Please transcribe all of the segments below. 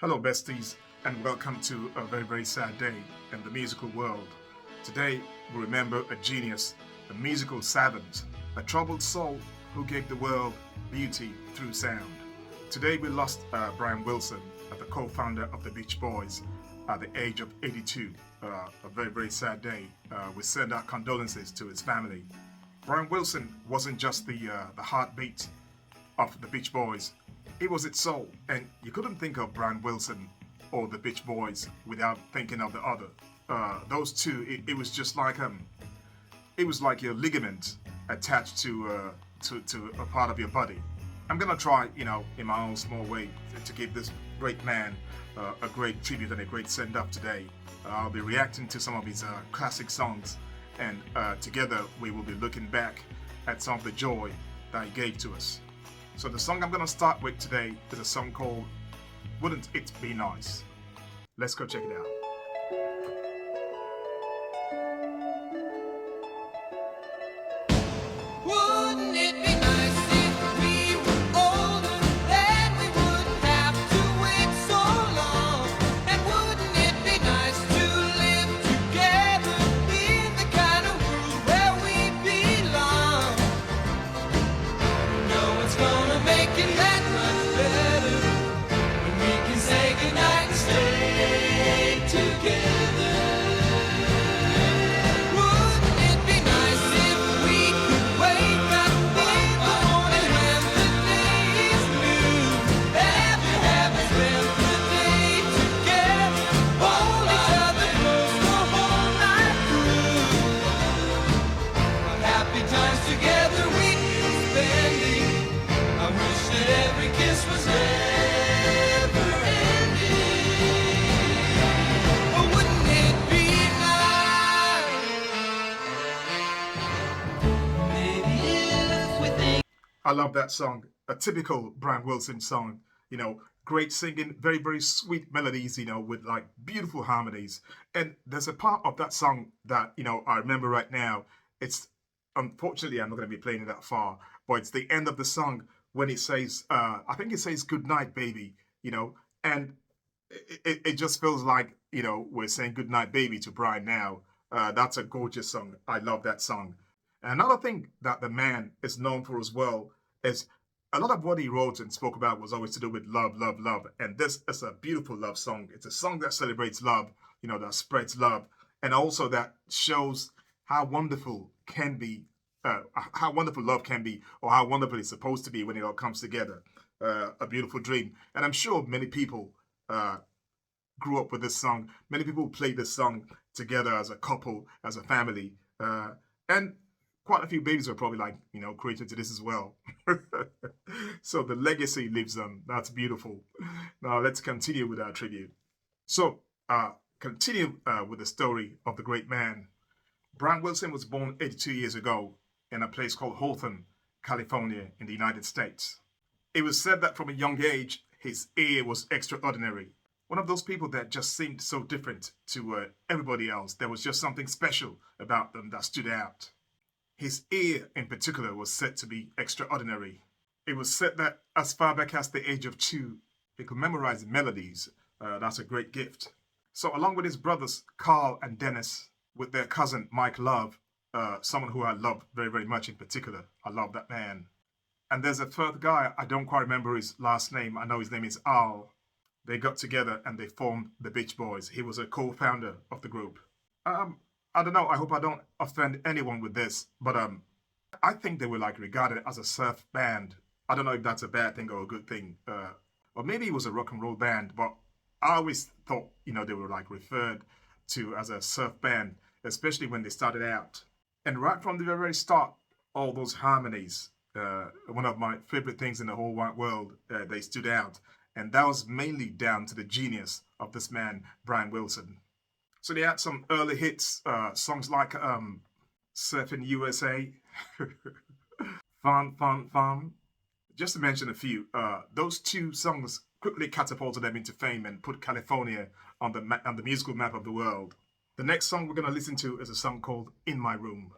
Hello, besties, and welcome to a very sad day in the musical world. Today, we remember a genius, a musical savant, a troubled soul who gave the world beauty through sound. Today, we lost Brian Wilson, the co-founder of the Beach Boys, at the age of 82. A very sad day. We send our condolences to his family. Brian Wilson wasn't just the heartbeat of the Beach Boys. It was its soul, and you couldn't think of Brian Wilson or the Beach Boys without thinking of the other. Those two, it was just like it was like your ligament attached to a part of your body. I'm gonna try, in my own small way, to give this great man a great tribute and a great send-off today. I'll be reacting to some of his classic songs, and together we will be looking back at some of the joy that he gave to us. So the song I'm going to start with today is a song called Wouldn't It Be Nice? Let's go check it out. Wouldn't it be nice if we were older, then we wouldn't have to wait so long? And wouldn't it be nice to live together in the kind of world where we belong? No one's gonna make it that much better when we can say goodnight and stay together. Wouldn't it be nice if we could wake up in the morning when the day is new? Every habit's spent the day together, hold each other close the whole night through. What happy times together we'd be spending. I wish that every kiss was never ending. Oh, wouldn't it be nice? Maybe if we think. I love that song. A typical Brian Wilson song. Great singing, very sweet melodies, with like beautiful harmonies. And there's a part of that song that, I remember right now. It's unfortunately, I'm not going to be playing it that far, but it's the end of the song when it says, I think it says "Good night, baby," and it just feels like, we're saying "Good night, baby" to Brian now. That's a gorgeous song. I love that song. And another thing that the man is known for as well is a lot of what he wrote and spoke about was always to do with love, love, love. And this is a beautiful love song. It's a song that celebrates love, that spreads love, and also that shows how wonderful can be, how wonderful love can be, or how wonderful it's supposed to be when it all comes together. A beautiful dream. And I'm sure many people grew up with this song. Many people played this song together as a couple, as a family. And quite a few babies were probably created to this as well. So the legacy lives on. That's beautiful. Now let's continue with our tribute. So continue with the story of the great man. Brian Wilson was born 82 years ago in a place called Hawthorne, California, in the United States. It was said that from a young age, his ear was extraordinary. One of those people that just seemed so different to everybody else. There was just something special about them that stood out. His ear, in particular, was said to be extraordinary. It was said that as far back as the age of 2, he could memorize melodies. That's a great gift. So along with his brothers, Carl and Dennis, with their cousin, Mike Love, someone who I love very much in particular. I love that man. And there's a third guy, I don't quite remember his last name. I know his name is Al. They got together and they formed the Beach Boys. He was a co-founder of the group. I don't know, I hope I don't offend anyone with this, but I think they were regarded as a surf band. I don't know if that's a bad thing or a good thing. Or maybe it was a rock and roll band, but I always thought, they were referred to as a surf band, especially when they started out. And right from the very start, all those harmonies, one of my favorite things in the whole wide world, they stood out. And that was mainly down to the genius of this man, Brian Wilson. So they had some early hits, songs like Surfing USA, Fun. Just to mention a few, those two songs quickly catapulted them into fame and put California on the musical map of the world. The next song we're going to listen to is a song called In My Room.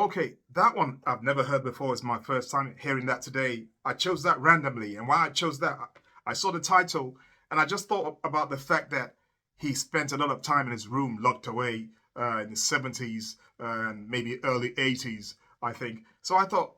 Okay, that one I've never heard before. It's my first time hearing that today. I chose that randomly, and why I chose that, I saw the title, and I just thought about the fact that he spent a lot of time in his room, locked away in the 70s and maybe early 80s, I think. So I thought,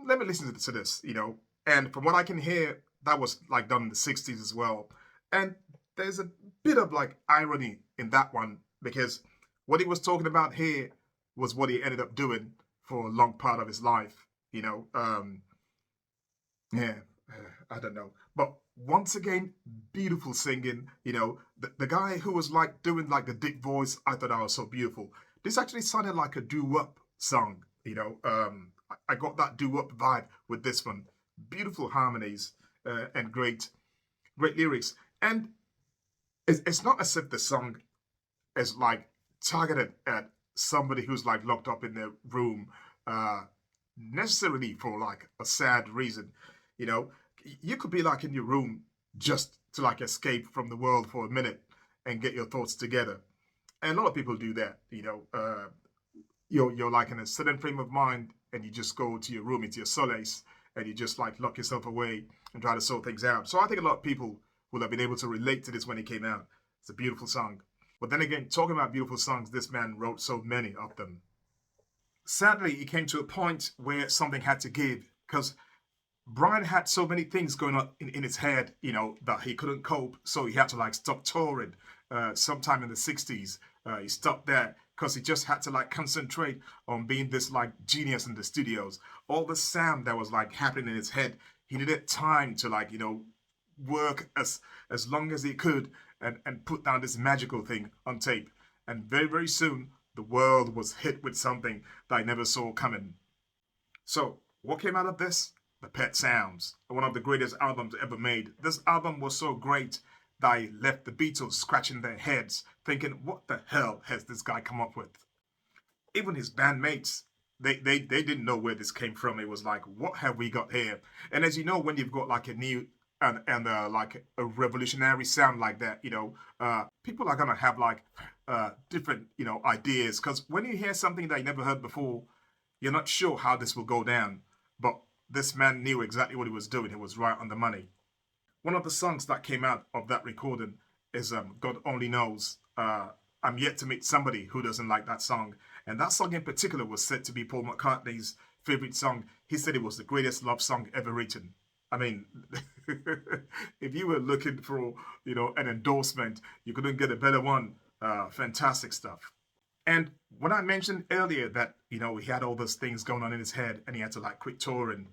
let me listen to this. And from what I can hear, that was like done in the 60s as well. And there's a bit of like irony in that one because what he was talking about here was what he ended up doing for a long part of his life. You know, yeah, I don't know. But once again, beautiful singing. The guy who was like doing like the deep voice, I thought that was so beautiful. This actually sounded like a doo-wop song. I got that doo-wop vibe with this one. Beautiful harmonies and great lyrics. And it's not as if the song is like targeted at somebody who's like locked up in their room uh, necessarily for like a sad reason. You know, you could be like in your room just to like escape from the world for a minute and get your thoughts together. And a lot of people do that. You're like in a certain frame of mind and you just go to your room, into your solace, and you just like lock yourself away and try to sort things out. So I think a lot of people will have been able to relate to this when it came out. It's a beautiful song. But then again, talking about beautiful songs, this man wrote so many of them. Sadly, it came to a point where something had to give because Brian had so many things going on in his head, that he couldn't cope. So he had to like stop touring sometime in the 60s. He stopped there because he just had to like concentrate on being this like genius in the studios. All the sound that was like happening in his head, he needed time to like, work as long as he could and put down this magical thing on tape. And very, very soon, the world was hit with something that I never saw coming. So, what came out of this? The Pet Sounds, one of the greatest albums ever made. This album was so great that I left the Beatles scratching their heads, thinking, what the hell has this guy come up with? Even his bandmates, they didn't know where this came from. It was like, what have we got here? And as you know, when you've got like a new and like a revolutionary sound like that, people are gonna have like different ideas because when you hear something that you never heard before, you're not sure how this will go down. But this man knew exactly what he was doing. He was right on the money. One of the songs that came out of that recording is God Only Knows. I'm yet to meet somebody who doesn't like that song. And that song in particular was said to be Paul McCartney's favorite song. He said it was the greatest love song ever written. I mean, if you were looking for, an endorsement, you couldn't get a better one. Fantastic stuff. And when I mentioned earlier that, he had all those things going on in his head and he had to like quit touring,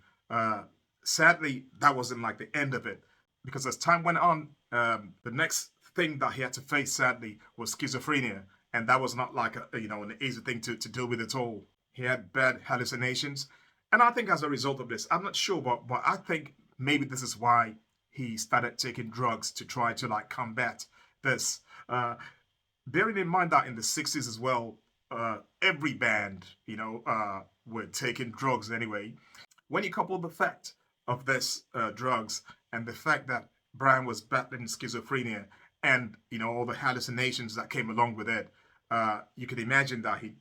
sadly, that wasn't like the end of it. Because as time went on, the next thing that he had to face, sadly, was schizophrenia. And that was not like, an easy thing to deal with at all. He had bad hallucinations. And I think as a result of this, I'm not sure, but I think maybe this is why he started taking drugs to try to like combat this. Bearing in mind that in the 60s as well, every band, were taking drugs anyway. When you couple the fact of this drugs and the fact that Brian was battling schizophrenia and, all the hallucinations that came along with it, you can imagine that he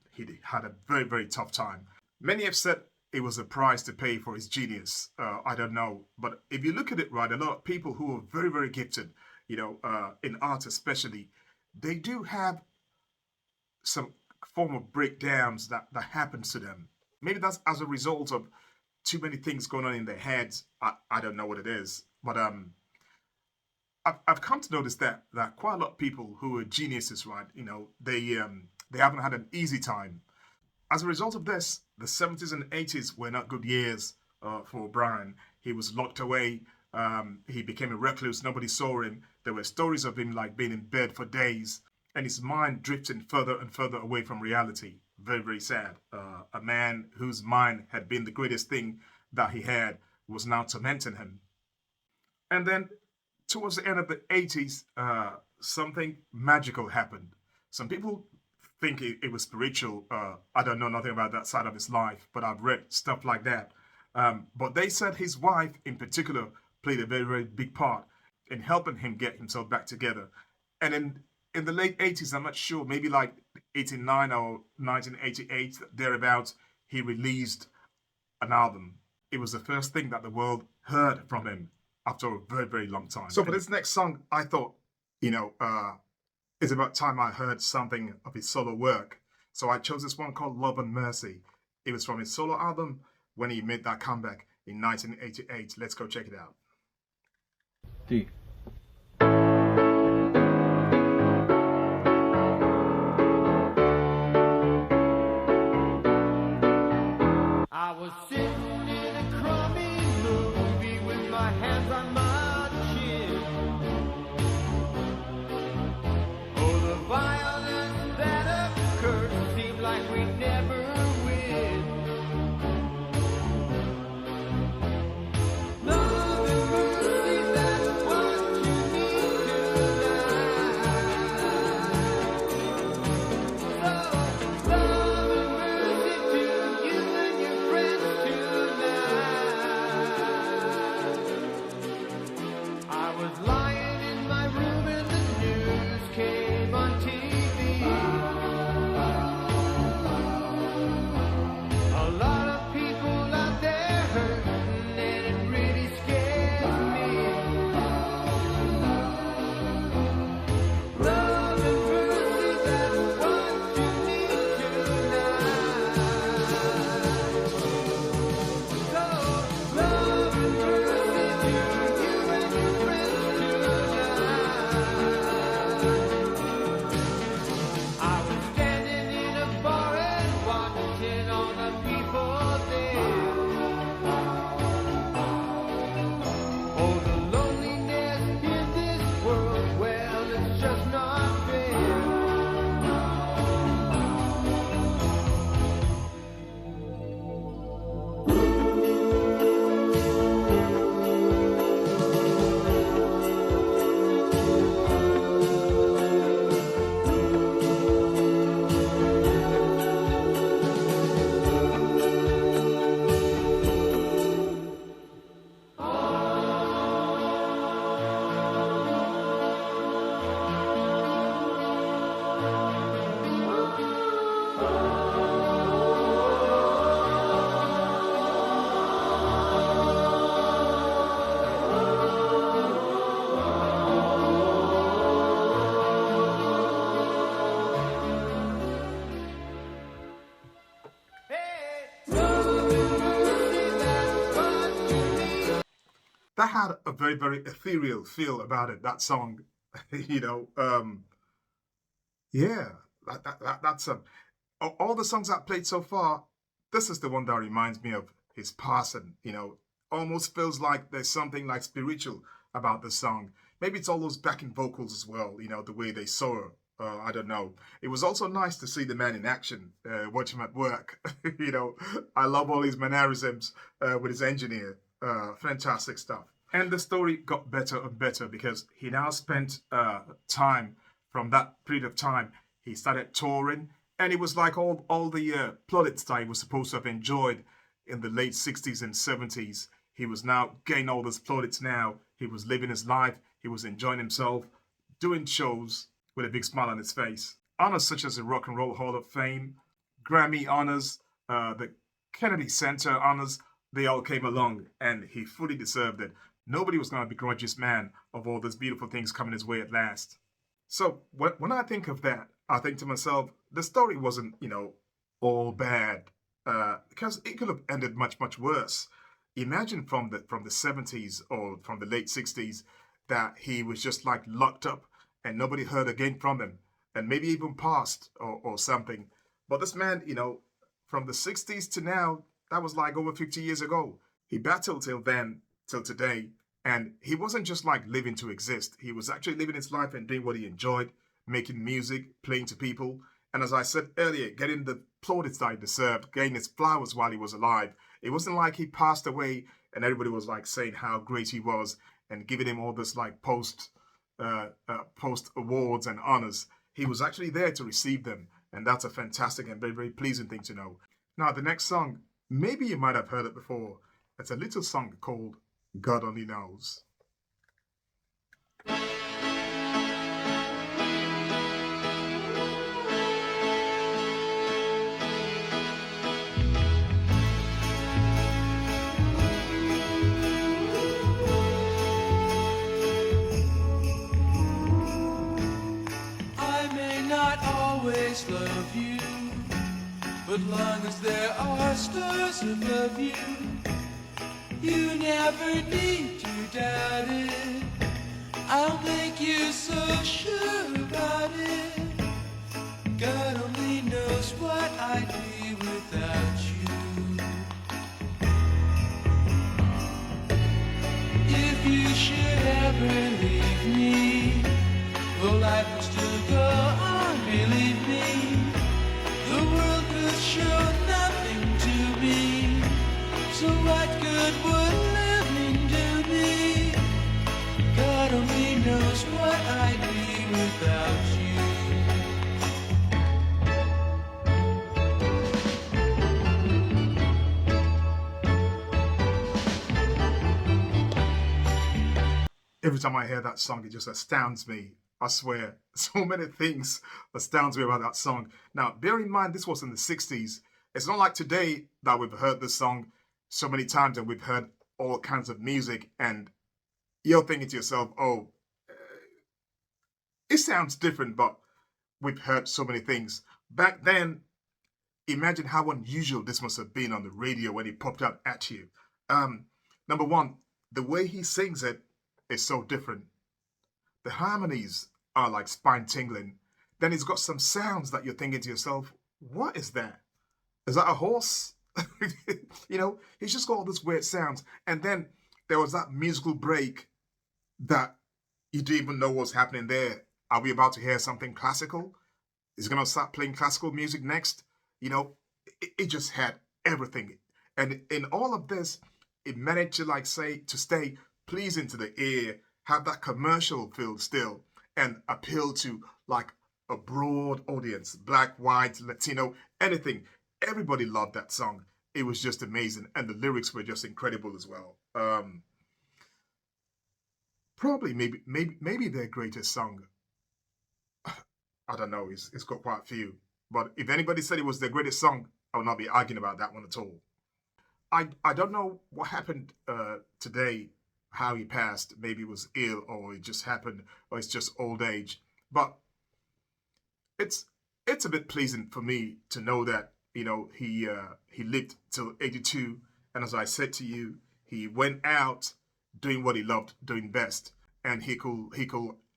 had a very, very tough time. Many have said it was a price to pay for his genius. I don't know. But if you look at it right, a lot of people who are very, very gifted, in art especially, they do have some form of breakdowns that happens to them. Maybe that's as a result of too many things going on in their heads. I don't know what it is. But I've come to notice that quite a lot of people who are geniuses, right, they haven't had an easy time. As a result of this, the 70s and 80s were not good years for Brian. He was locked away. He became a recluse. Nobody saw him. There were stories of him like being in bed for days and his mind drifting further and further away from reality. Very, very sad. A man whose mind had been the greatest thing that he had was now tormenting him. And then towards the end of the 80s, something magical happened. Some people think it was spiritual. I don't know nothing about that side of his life, but I've read stuff like that. But they said his wife, in particular, played a very, very big part in helping him get himself back together. And in the late 80s, I'm not sure, maybe like 89 or 1988, thereabouts, he released an album. It was the first thing that the world heard from him after a very, very long time. So for this next song, I thought, it's about time I heard something of his solo work. So I chose this one called Love and Mercy. It was from his solo album when he made that comeback in 1988. Let's go check it out. D. I was sitting in a crummy movie with my hands on my chin. Oh, the violence that occurred seemed like we never win. Love and mercy, that's what you need tonight. So, love and mercy to you and your friends tonight. I was lying in my room and the news came on TV. A lot of people out there hurting and it really scares me. Love and mercy, that's what you need tonight. So, love and mercy to you and your friends tonight. I was standing in a bar and watching all the people there. Oh, the loneliness in this world, well, it's just not fair. Hey, love and mercy, that's what you need. That had a very, very ethereal feel about it, that song. you know, yeah, that's all the songs I've played so far. This is the one that reminds me of his passing. Almost feels like there's something like spiritual about the song. Maybe it's all those backing vocals as well. The way they soar. I don't know. It was also nice to see the man in action, watch him at work. I love all his mannerisms with his engineer. Fantastic stuff. And the story got better and better because he now spent time from that period of time. He started touring, and it was like all the plaudits that he was supposed to have enjoyed in the late 60s and 70s. He was now getting all those plaudits now. He was living his life. He was enjoying himself, doing shows with a big smile on his face. Honors such as the Rock and Roll Hall of Fame, Grammy honors, the Kennedy Center honors, they all came along, and he fully deserved it. Nobody was going to begrudge this man of all those beautiful things coming his way at last. So when I think of that, I think to myself, the story wasn't, all bad, because it could have ended much, much worse. Imagine from the 70s or from the late 60s that he was just like locked up and nobody heard again from him, and maybe even passed or something. But this man, from the 60s to now, that was like over 50 years ago. He battled till then, till today, and he wasn't just like living to exist. He was actually living his life and doing what he enjoyed, making music, playing to people, and as I said earlier, getting the plaudits that he deserved, getting his flowers while he was alive. It wasn't like he passed away and everybody was like saying how great he was and giving him all this like post awards and honors. He was actually there to receive them, and that's a fantastic and very, very pleasing thing to know. Now, the next song, maybe you might have heard it before. It's a little song called God Only Knows. But long as there are stars above you, you never need to doubt it. I'll make you so sure about it. God only knows what I'd be without you. If you should ever leave me, well, life will still go on, believe me. The world could show nothing to me, so what good would living do me? God only knows what I'd be without you. Every time I hear that song, it just astounds me. I swear, so many things astounds me about that song. Now, bear in mind, this was in the 60s. It's not like today that we've heard this song so many times and we've heard all kinds of music and you're thinking to yourself, oh, it sounds different, but we've heard so many things. Back then, imagine how unusual this must have been on the radio when it popped out at you. Number one, the way he sings it is so different. The harmonies are like spine tingling. Then he's got some sounds that you're thinking to yourself, what is that? Is that a horse? You know, he's just got all these weird sounds. And then there was that musical break that you didn't even know what's happening there. Are we about to hear something classical? Is he going to start playing classical music next? You know, it just had everything. And in all of this, it managed to to stay pleasing to the ear, have that commercial feel still, and appeal to like a broad audience, black, white, Latino, anything. Everybody loved that song. It was just amazing. And the lyrics were just incredible as well. Probably maybe their greatest song. I don't know, it's got quite a few. But if anybody said it was their greatest song, I would not be arguing about that one at all. I don't know what happened today, how he passed. Maybe he was ill or it just happened or it's just old age. But it's a bit pleasing for me to know that, you know, he lived till 82. And as I said to you, he went out doing what he loved doing best. And he could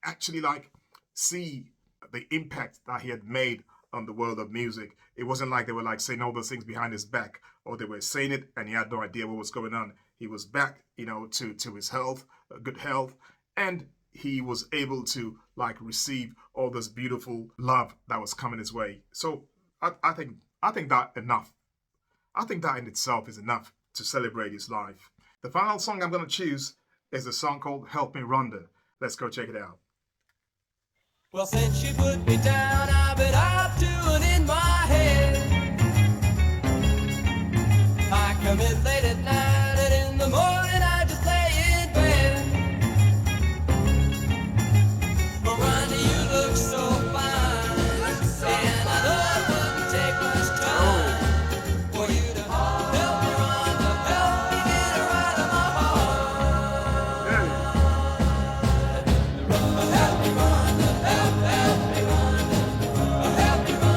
actually like see the impact that he had made on the world of music. It wasn't like they were like saying all those things behind his back, or they were saying it and he had no idea what was going on. He was back, you know, to his health, good health, and he was able to like receive all this beautiful love that was coming his way. So I think that enough. I think that in itself is enough to celebrate his life. The final song I'm going to choose is a song called Help Me Rhonda. Let's go check it out. Well, since you put me down, I've been up to and in my head. I come in late at night and in the morning I just lay in bed. But Ronnie, you look so fine, and I know it wouldn't take much time for you to help me, Rhonda, help me get her out of my heart. Help me, Rhonda, help me, Rhonda, help me, Rhonda.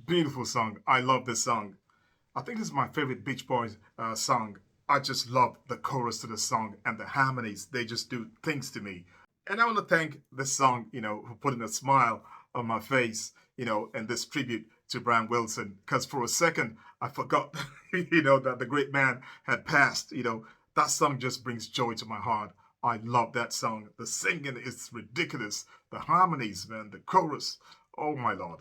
Beautiful song. I love this song. I think this is my favorite Beach Boys song. I just love the chorus to the song and the harmonies. They just do things to me. And I want to thank this song, for putting a smile on my face, and this tribute to Brian Wilson. Because for a second, I forgot, that the great man had passed. That song just brings joy to my heart. I love that song. The singing is ridiculous. The harmonies, man, the chorus. Oh my Lord.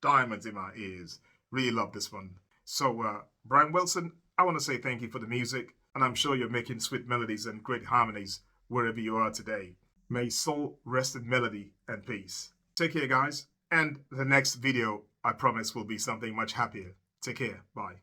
Diamonds in my ears. Really love this one. So, Brian Wilson, I want to say thank you for the music, and I'm sure you're making sweet melodies and great harmonies wherever you are today. May soul rest in melody and peace. Take care, guys, and the next video, I promise, will be something much happier. Take care. Bye.